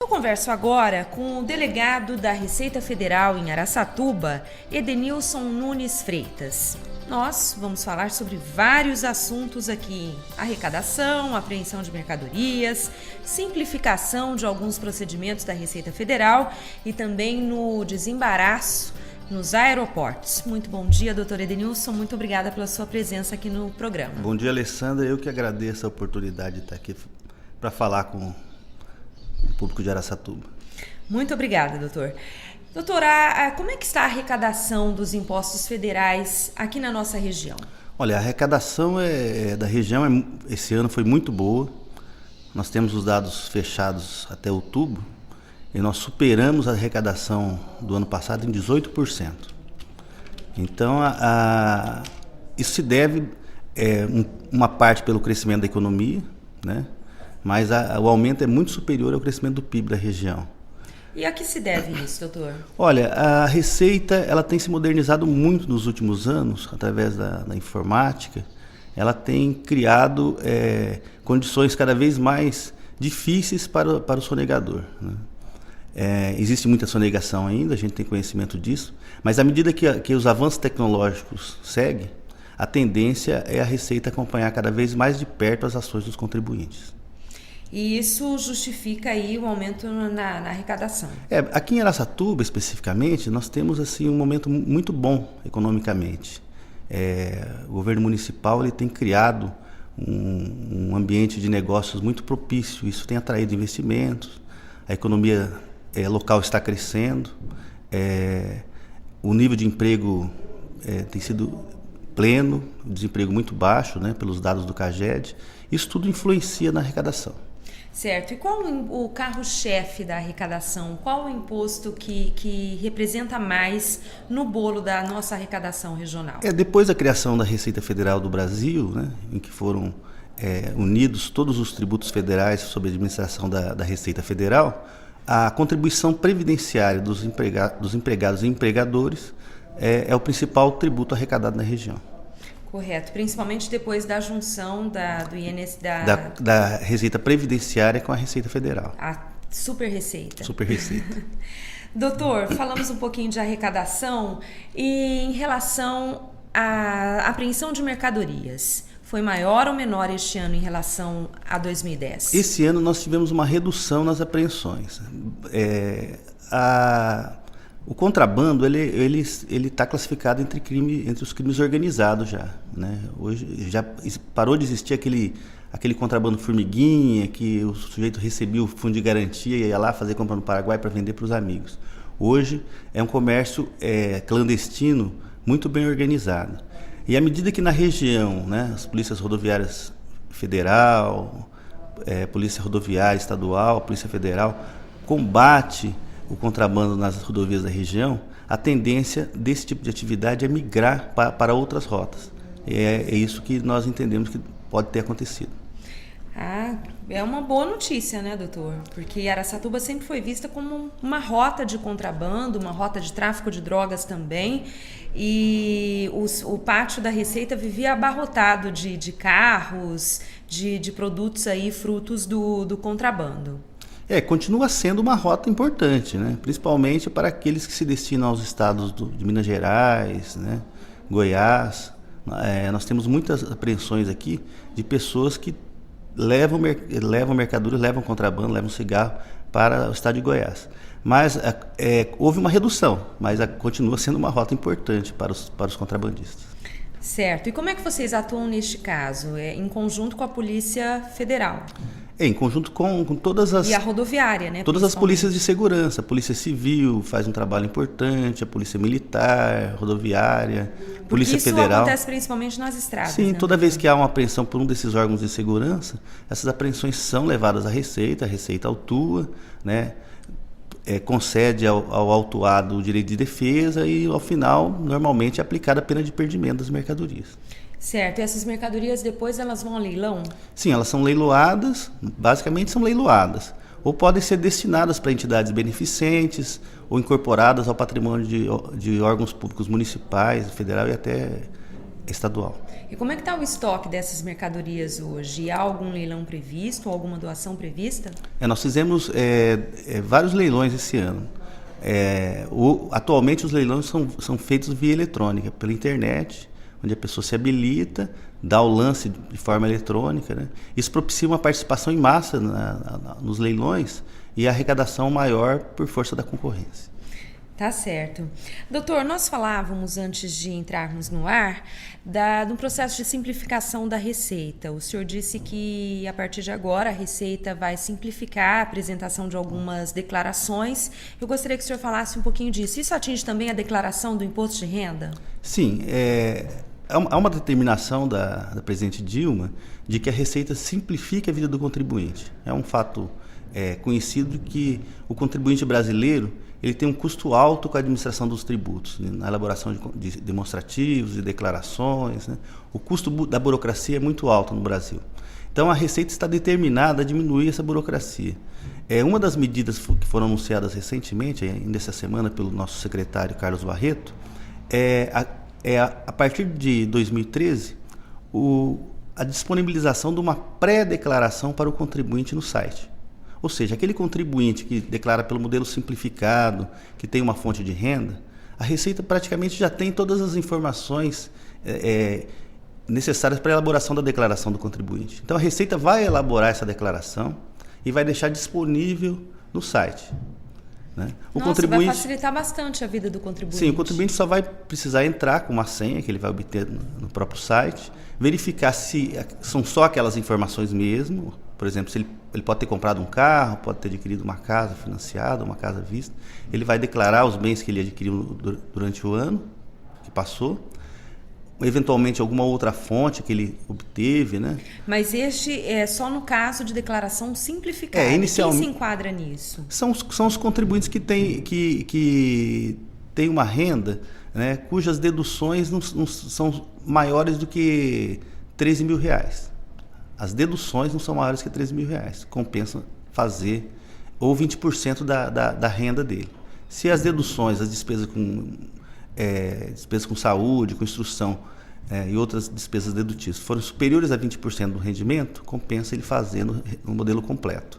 Eu converso agora com o delegado da Receita Federal em Araçatuba, Edenilson Nunes Freitas. Nós vamos falar sobre vários assuntos aqui: arrecadação, apreensão de mercadorias, simplificação de alguns procedimentos da Receita Federal e também no desembaraço nos aeroportos. Muito bom dia, doutor Edenilson. Muito obrigada pela sua presença aqui no programa. Bom dia, Alessandra. Eu que agradeço a oportunidade de estar aqui para falar com o público de Araçatuba. Muito obrigada, doutor. Doutor, como é que está a arrecadação dos impostos federais aqui na nossa região? Olha, a arrecadação da região esse ano foi muito boa. Nós temos os dados fechados até outubro e nós superamos a arrecadação do ano passado em 18%. Então, isso se deve, uma parte pelo crescimento da economia, né? Mas o aumento é muito superior ao crescimento do PIB da região. E a que se deve isso, doutor? Olha, a Receita ela tem se modernizado muito nos últimos anos, através da informática. Ela tem criado condições cada vez mais difíceis para o sonegador, né? Existe muita sonegação ainda, a gente tem conhecimento disso, mas à medida que os avanços tecnológicos seguem, a tendência é a Receita acompanhar cada vez mais de perto as ações dos contribuintes. E isso justifica aí o aumento na arrecadação. Aqui em Araçatuba, especificamente, nós temos assim, um momento muito bom economicamente. O governo municipal ele tem criado um ambiente de negócios muito propício. Isso tem atraído investimentos, a economia local está crescendo, o nível de emprego tem sido pleno, desemprego muito baixo, né, pelos dados do CAGED. Isso tudo influencia na arrecadação. Certo. E qual o carro-chefe da arrecadação? Qual o imposto que representa mais no bolo da nossa arrecadação regional? Depois da criação da Receita Federal do Brasil, né, em que foram unidos todos os tributos federais sob a administração da Receita Federal, a contribuição previdenciária dos empregados e empregadores é o principal tributo arrecadado na região. Correto, principalmente depois da junção do INSS, da Receita Previdenciária com a Receita Federal. A Super Receita. Super Receita. Doutor, falamos um pouquinho de arrecadação e em relação à apreensão de mercadorias. Foi maior ou menor este ano em relação a 2010? Esse ano nós tivemos uma redução nas apreensões. O contrabando ele está classificado entre os crimes organizados já, né? Hoje já parou de existir aquele contrabando formiguinha que o sujeito recebia o fundo de garantia e ia lá fazer compra no Paraguai para vender para os amigos. Hoje é um comércio clandestino muito bem organizado. E à medida que na região, né, as polícias rodoviárias federal, polícia rodoviária estadual, polícia federal combate o contrabando nas rodovias da região, a tendência desse tipo de atividade é migrar para outras rotas. É isso que nós entendemos que pode ter acontecido. É uma boa notícia, né, doutor? Porque Araçatuba sempre foi vista como uma rota de contrabando, uma rota de tráfico de drogas também, e o pátio da Receita vivia abarrotado de carros, de produtos aí, frutos do contrabando. Continua sendo uma rota importante, né? Principalmente para aqueles que se destinam aos estados de Minas Gerais, né? Goiás. Nós temos muitas apreensões aqui de pessoas que levam mercadoria, levam contrabando, levam cigarro para o estado de Goiás. Mas houve uma redução, mas continua sendo uma rota importante para os contrabandistas. Certo. E como é que vocês atuam neste caso? Em conjunto com a Polícia Federal? Em conjunto com todas as... E a rodoviária, né? Todas as polícias de segurança. A Polícia Civil faz um trabalho importante, a Polícia Militar, rodoviária, Polícia Federal. Isso acontece principalmente nas estradas. Sim, né? Toda vez que há uma apreensão por um desses órgãos de segurança, essas apreensões são levadas à Receita, a Receita autua, né? Concede ao autuado o direito de defesa e, ao final, normalmente é aplicada a pena de perdimento das mercadorias. Certo. E essas mercadorias depois elas vão ao leilão? Sim, elas são leiloadas, basicamente são leiloadas. Ou podem ser destinadas para entidades beneficentes ou incorporadas ao patrimônio de órgãos públicos municipais, federal e até estadual. E como é que está o estoque dessas mercadorias hoje? Há algum leilão previsto, alguma doação prevista? Nós fizemos vários leilões esse ano. Atualmente os leilões são feitos via eletrônica, pela internet, onde a pessoa se habilita, dá o lance de forma eletrônica, né? Isso propicia uma participação em massa nos leilões e a arrecadação maior por força da concorrência. Tá certo. Doutor, nós falávamos antes de entrarmos no ar do processo de simplificação da Receita. O senhor disse que a partir de agora a Receita vai simplificar a apresentação de algumas declarações. Eu gostaria que o senhor falasse um pouquinho disso. Isso atinge também a declaração do imposto de renda? Sim, há uma determinação da presidente Dilma de que a Receita simplifique a vida do contribuinte. É um fato conhecido que o contribuinte brasileiro ele tem um custo alto com a administração dos tributos, né? Na elaboração de demonstrativos e declarações, né? O custo da burocracia é muito alto no Brasil. Então, a Receita está determinada a diminuir essa burocracia. Uma das medidas que foram anunciadas recentemente, ainda essa semana, pelo nosso secretário Carlos Barreto, a partir de 2013, a disponibilização de uma pré-declaração para o contribuinte no site. Ou seja, aquele contribuinte que declara pelo modelo simplificado, que tem uma fonte de renda, a Receita praticamente já tem todas as informações necessárias para a elaboração da declaração do contribuinte. Então, a Receita vai elaborar essa declaração e vai deixar disponível no site, né? Vai facilitar bastante a vida do contribuinte. Sim, o contribuinte só vai precisar entrar com uma senha que ele vai obter no próprio site, verificar se são só aquelas informações mesmo. Por exemplo, se ele pode ter comprado um carro, pode ter adquirido uma casa financiada, uma casa à vista. Ele vai declarar os bens que ele adquiriu durante o ano que passou, eventualmente alguma outra fonte que ele obteve, né? Mas este é só no caso de declaração simplificada. Inicialmente, quem se enquadra nisso? São os contribuintes que têm uma renda, né, cujas deduções não são maiores do que R$13 mil. As deduções não são maiores que R$13 mil. Compensa fazer ou 20% da renda dele. Se as deduções, as despesas com saúde, com instrução e outras despesas dedutíveis forem superiores a 20% do rendimento, compensa ele fazer no modelo completo.